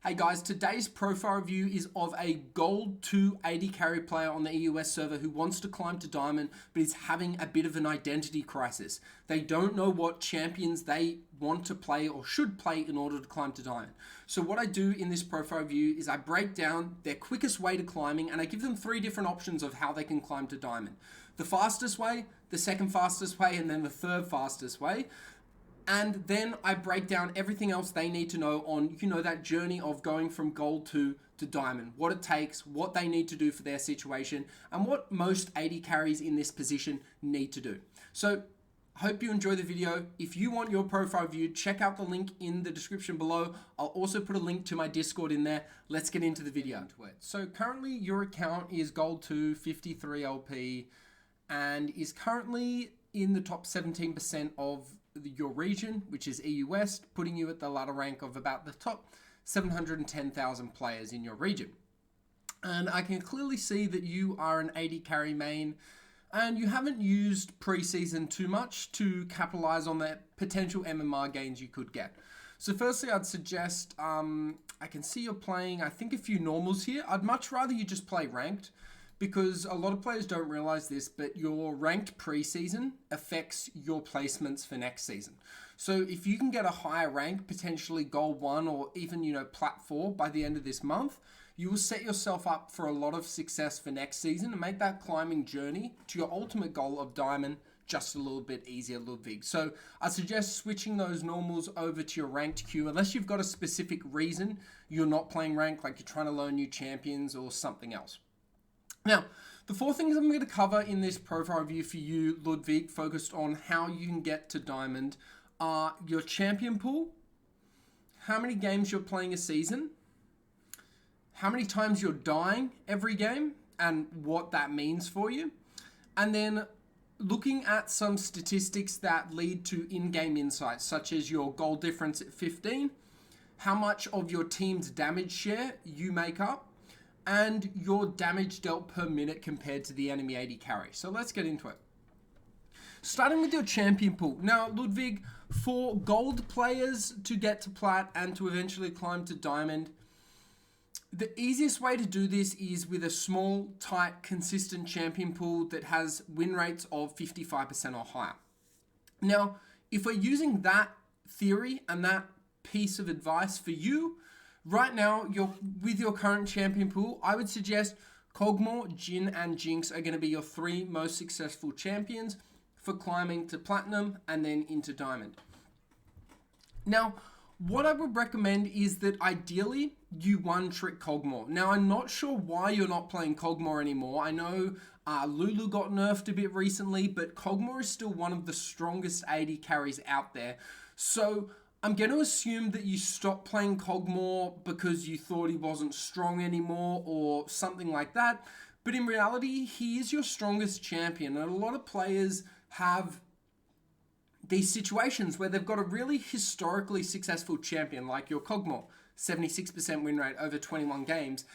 Hey guys, today's profile review is of a Gold 2 AD carry player on the EUS server who wants to climb to Diamond, but is having a bit of an identity crisis. They don't know what champions they want to play or should play in order to climb to Diamond. So what I do in this profile review is I break down their quickest way to climbing and I give them 3 different options of how they can climb to Diamond. The fastest way, the second fastest way, and then the third fastest way. And then I break down everything else they need to know on, that journey of going from Gold 2 to Diamond. What it takes, what they need to do for their situation, and what most AD carries in this position need to do. So, I hope you enjoy the video. If you want your profile viewed, check out the link in the description below. I'll also put a link to my Discord in there. Let's get into the video. So currently your account is Gold 2, 53 LP, and is currently in the top 17% of your region, which is EU West, putting you at the ladder rank of about the top 710,000 players in your region. And I can clearly see that you are an AD carry main and you haven't used preseason too much to capitalize on the potential MMR gains you could get. So firstly, I'd suggest, I can see you're playing, I think, a few normals here. I'd much rather you just play ranked, because a lot of players don't realize this, but your ranked preseason affects your placements for next season. So if you can get a higher rank, potentially Gold 1 or even, Plat 4 by the end of this month, you will set yourself up for a lot of success for next season and make that climbing journey to your ultimate goal of Diamond just a little bit easier, Ludwig. So I suggest switching those normals over to your ranked queue, unless you've got a specific reason you're not playing ranked, like you're trying to learn new champions or something else. Now, the 4 things I'm going to cover in this profile review for you, Ludwig, focused on how you can get to Diamond, are your champion pool, how many games you're playing a season, how many times you're dying every game, and what that means for you, and then looking at some statistics that lead to in-game insights, such as your goal difference at 15, how much of your team's damage share you make up, and your damage dealt per minute compared to the enemy AD carry. So let's get into it. Starting with your champion pool. Now, Ludwig, for gold players to get to plat and to eventually climb to diamond, the easiest way to do this is with a small, tight, consistent champion pool that has win rates of 55% or higher. Now, if we're using that theory and that piece of advice for you, right now, with your current champion pool, I would suggest Kog'Maw, Jhin, and Jinx are going to be your 3 most successful champions for climbing to Platinum and then into Diamond. Now, what I would recommend is that ideally you one-trick Kog'Maw. Now, I'm not sure why you're not playing Kog'Maw anymore. I know Lulu got nerfed a bit recently, but Kog'Maw is still one of the strongest AD carries out there. So I'm going to assume that you stopped playing Kog'Maw because you thought he wasn't strong anymore or something like that. But in reality, he is your strongest champion. And a lot of players have these situations where they've got a really historically successful champion like your Kog'Maw, 76% win rate over 21 games.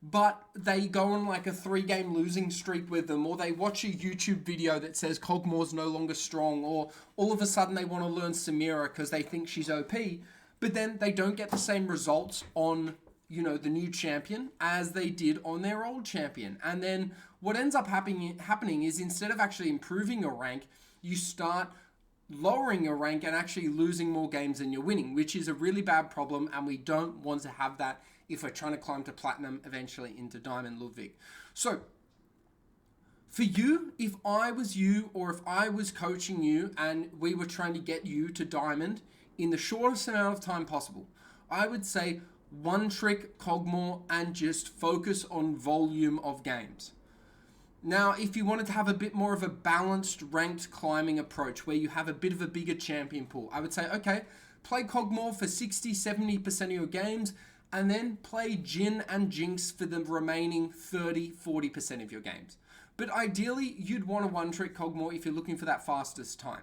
But they go on like a 3-game losing streak with them, or they watch a YouTube video that says Kog'Maw's no longer strong, or all of a sudden they want to learn Samira because they think she's OP, but then they don't get the same results on, the new champion as they did on their old champion. And then what ends up happening is instead of actually improving your rank, you start lowering your rank and actually losing more games than you're winning, which is a really bad problem, and we don't want to have that if we're trying to climb to platinum, eventually into diamond, Ludwig. So, for you, if I was you, or if I was coaching you and we were trying to get you to diamond in the shortest amount of time possible, I would say one-trick Kog'Maw and just focus on volume of games. Now, if you wanted to have a bit more of a balanced ranked climbing approach where you have a bit of a bigger champion pool, I would say, okay, play Kog'Maw for 60-70% of your games, and then play Jhin and Jinx for the remaining 30-40% of your games. But ideally, you'd want to one-trick Kog'Maw if you're looking for that fastest time.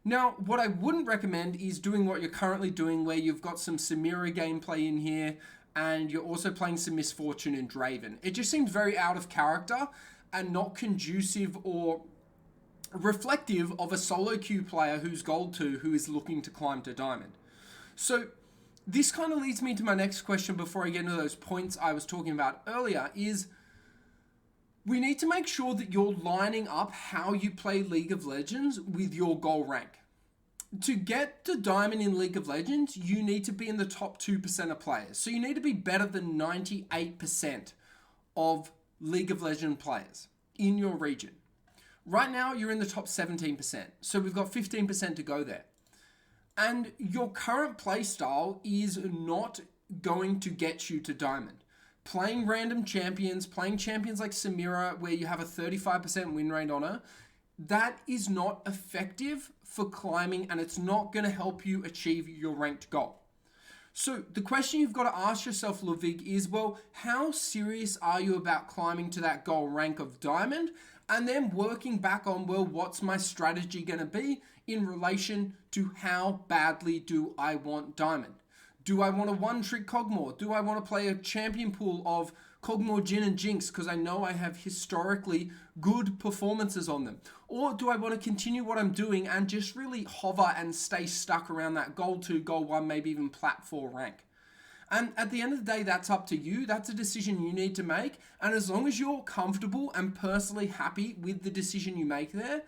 Now, what I wouldn't recommend is doing what you're currently doing, where you've got some Samira gameplay in here, and you're also playing some Misfortune and Draven. It just seems very out of character and not conducive or reflective of a solo queue player who's Gold 2 who is looking to climb to Diamond. So, this kind of leads me to my next question before I get into those points I was talking about earlier, is we need to make sure that you're lining up how you play League of Legends with your goal rank. To get to Diamond in League of Legends, you need to be in the top 2% of players. So you need to be better than 98% of League of Legends players in your region. Right now, you're in the top 17%. So we've got 15% to go there. And your current play style is not going to get you to Diamond. Playing random champions, playing champions like Samira, where you have a 35% win rate on her, that is not effective for climbing, and it's not going to help you achieve your ranked goal. So the question you've got to ask yourself, Ludwig, is, well, how serious are you about climbing to that goal rank of Diamond? And then working back on, well, what's my strategy going to be in relation to how badly do I want Diamond? Do I want a one-trick Kog'Maw? Do I want to play a champion pool of Kog'Maw, Jhin, and Jinx because I know I have historically good performances on them? Or do I want to continue what I'm doing and just really hover and stay stuck around that Gold 2, Gold 1, maybe even Plat 4 rank? And at the end of the day, that's up to you. That's a decision you need to make. And as long as you're comfortable and personally happy with the decision you make there,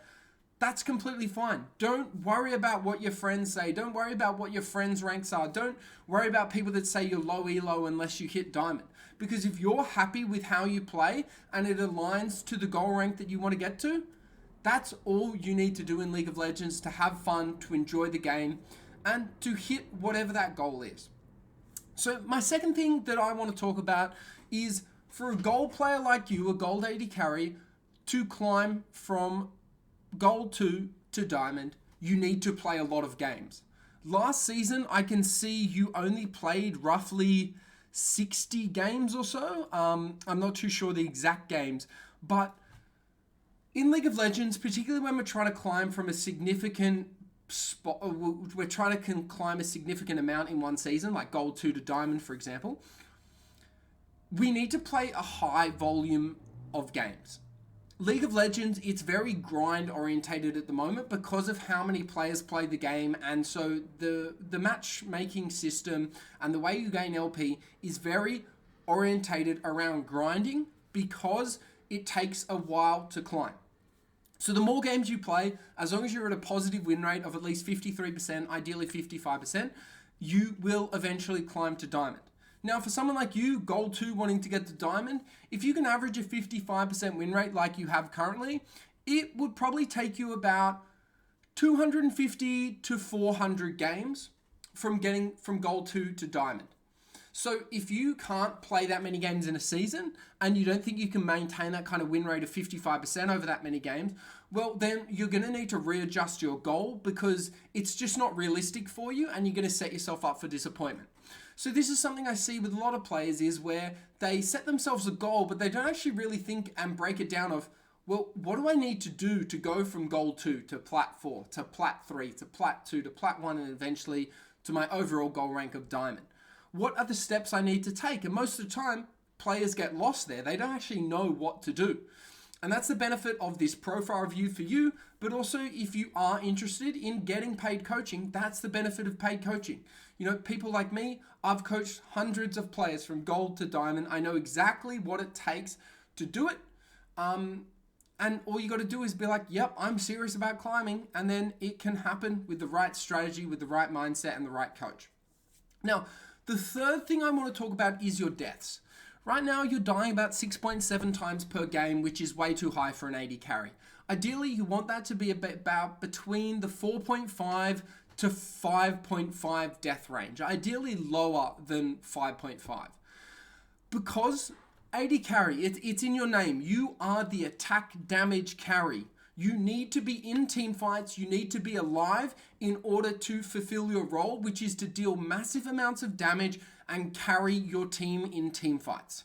that's completely fine. Don't worry about what your friends say. Don't worry about what your friends' ranks are. Don't worry about people that say you're low elo unless you hit Diamond. Because if you're happy with how you play and it aligns to the goal rank that you want to get to, that's all you need to do in League of Legends to have fun, to enjoy the game, and to hit whatever that goal is. So my second thing that I want to talk about is for a gold player like you, a gold AD carry, to climb from Gold 2 to Diamond, you need to play a lot of games. Last season, I can see you only played roughly 60 games or so. I'm not too sure the exact games, but in League of Legends, particularly when we're trying to climb from a significant spot, we're trying to climb a significant amount in one season, like Gold 2 to Diamond, for example, we need to play a high volume of games. League of Legends, it's very grind orientated at the moment because of how many players play the game, and so the matchmaking system and the way you gain LP is very orientated around grinding because it takes a while to climb. So the more games you play, as long as you're at a positive win rate of at least 53%, ideally 55%, you will eventually climb to Diamond. Now, for someone like you, Gold 2 wanting to get to Diamond, if you can average a 55% win rate like you have currently, it would probably take you about 250 to 400 games from getting from Gold 2 to Diamond. So if you can't play that many games in a season and you don't think you can maintain that kind of win rate of 55% over that many games, well, then you're going to need to readjust your goal because it's just not realistic for you and you're going to set yourself up for disappointment. So this is something I see with a lot of players is where they set themselves a goal, but they don't actually really think and break it down of, well, what do I need to do to go from Gold 2 to Plat 4 to Plat 3 to Plat 2 to Plat 1 and eventually to my overall goal rank of Diamond? What are the steps I need to take? And most of the time, players get lost there. They don't actually know what to do. And that's the benefit of this profile review for you, but also if you are interested in getting paid coaching, that's the benefit of paid coaching. You know, people like me, I've coached hundreds of players from Gold to Diamond. I know exactly what it takes to do it. And all you got to do is be like, yep, I'm serious about climbing. And then it can happen with the right strategy, with the right mindset and the right coach. Now, the third thing I want to talk about is your deaths. Right now, you're dying about 6.7 times per game, which is way too high for an AD carry. Ideally, you want that to be about between the 4.5 to 5.5 death range. Ideally, lower than 5.5. Because AD carry, it's in your name. You are the attack damage carry. You need to be in team fights. You need to be alive in order to fulfill your role, which is to deal massive amounts of damage and carry your team in team fights.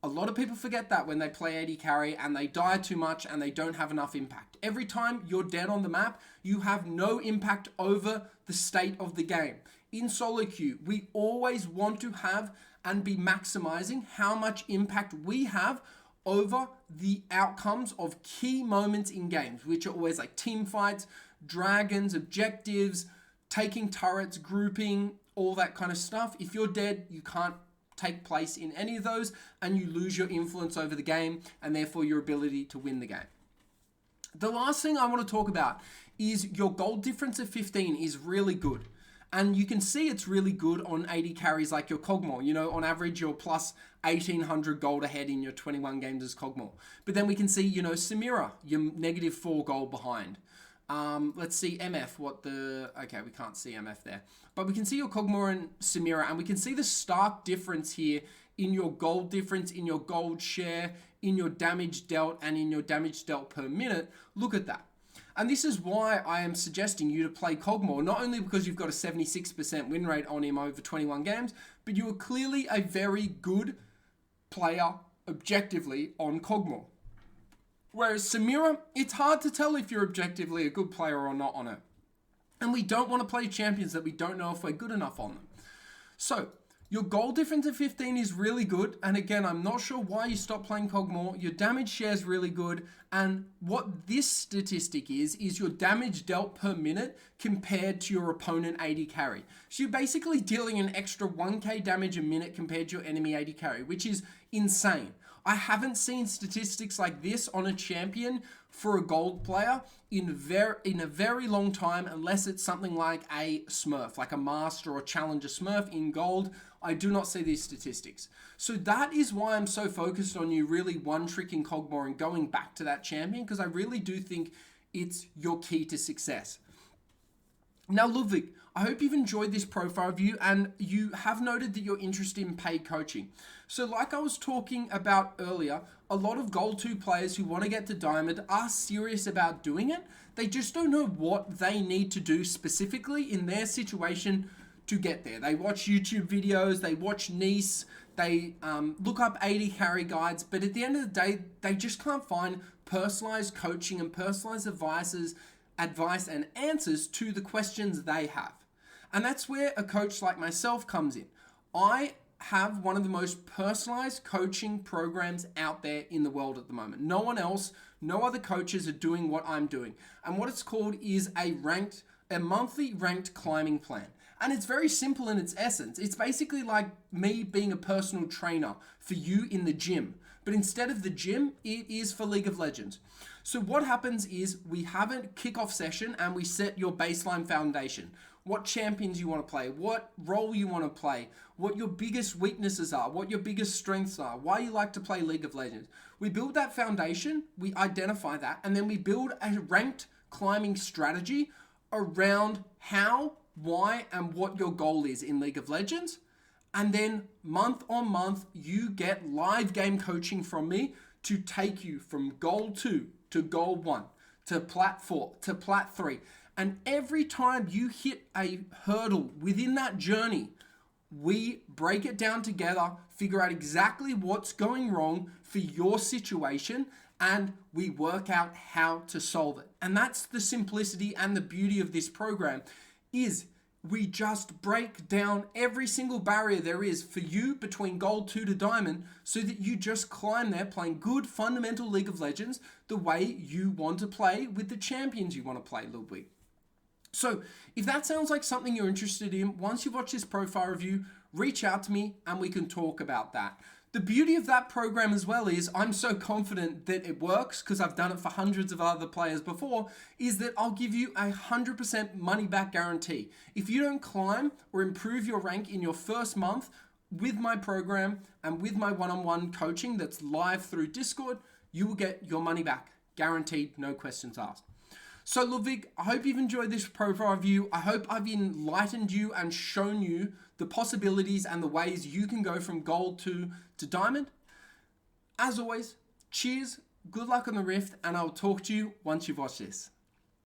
A lot of people forget that when they play AD carry and they die too much and they don't have enough impact. Every time you're dead on the map, you have no impact over the state of the game. In solo queue, we always want to have and be maximizing how much impact we have over the outcomes of key moments in games, which are always like team fights, dragons, objectives, taking turrets, grouping, all that kind of stuff. If you're dead, you can't take place in any of those, and you lose your influence over the game and therefore your ability to win the game. The last thing I want to talk about is your gold difference of 15 is really good. And you can see it's really good on AD carries like your Cogmore. You know, on average, you're plus 1,800 gold ahead in your 21 games as Cogmore. But then we can see, you know, Samira, you're -4 gold behind. Let's see MF, okay, we can't see MF there. But we can see your Cogmore and Samira, and we can see the stark difference here in your gold difference, in your gold share, in your damage dealt, and in your damage dealt per minute. Look at that. And this is why I am suggesting you to play Cogmore, not only because you've got a 76% win rate on him over 21 games, but you are clearly a very good player objectively on Cogmore. Whereas Samira, it's hard to tell if you're objectively a good player or not on her. And we don't want to play champions that we don't know if we're good enough on them. So, your gold difference of 15 is really good. And again, I'm not sure why you stopped playing Cogmore. Your damage share is really good. And what this statistic is your damage dealt per minute compared to your opponent AD carry. So you're basically dealing an extra 1k damage a minute compared to your enemy AD carry, which is insane. I haven't seen statistics like this on a champion for a gold player in a very long time, unless it's something like a Smurf, like a Master or Challenger Smurf in gold. I do not see these statistics. So that is why I'm so focused on you really one-tricking Cogmore and going back to that champion, because I really do think it's your key to success. Now, Ludwig, I hope you've enjoyed this profile review and you have noted that you're interested in paid coaching. So like I was talking about earlier, a lot of Gold 2 players who want to get to Diamond are serious about doing it. They just don't know what they need to do specifically in their situation to get there. They watch YouTube videos, they watch Nice, they look up AD carry guides, but at the end of the day, they just can't find personalized coaching and personalized advice and answers to the questions they have. And that's where a coach like myself comes in. I have one of the most personalized coaching programs out there in the world at the moment. No one else, no other coaches are doing what I'm doing. And what it's called is a monthly ranked climbing plan. And it's very simple in its essence. It's basically like me being a personal trainer for you in the gym. But instead of the gym, it is for League of Legends. So what happens is we have a kickoff session and we set your baseline foundation. What champions you want to play, what role you want to play, what your biggest weaknesses are, what your biggest strengths are, why you like to play League of Legends. We build that foundation, we identify that, and then we build a ranked climbing strategy around how, why, and what your goal is in League of Legends. And then month on month, you get live game coaching from me to take you from Gold 2 to Gold 1 to Plat 4 to Plat 3. And every time you hit a hurdle within that journey, we break it down together, figure out exactly what's going wrong for your situation, and we work out how to solve it. And that's the simplicity and the beauty of this program, is we just break down every single barrier there is for you between Gold 2 to Diamond, so that you just climb there playing good fundamental League of Legends the way you want to play with the champions you want to play, Ludwig. So if that sounds like something you're interested in, once you watch this profile review, reach out to me and we can talk about that. The beauty of that program as well is I'm so confident that it works, because I've done it for hundreds of other players before, is that I'll give you 100% money back guarantee. If you don't climb or improve your rank in your first month with my program and with my one-on-one coaching that's live through Discord, you will get your money back. Guaranteed, no questions asked. So Ludwig, I hope you've enjoyed this profile review. I hope I've enlightened you and shown you the possibilities and the ways you can go from Gold 2 to Diamond. As always, cheers, good luck on the Rift, and I'll talk to you once you've watched this.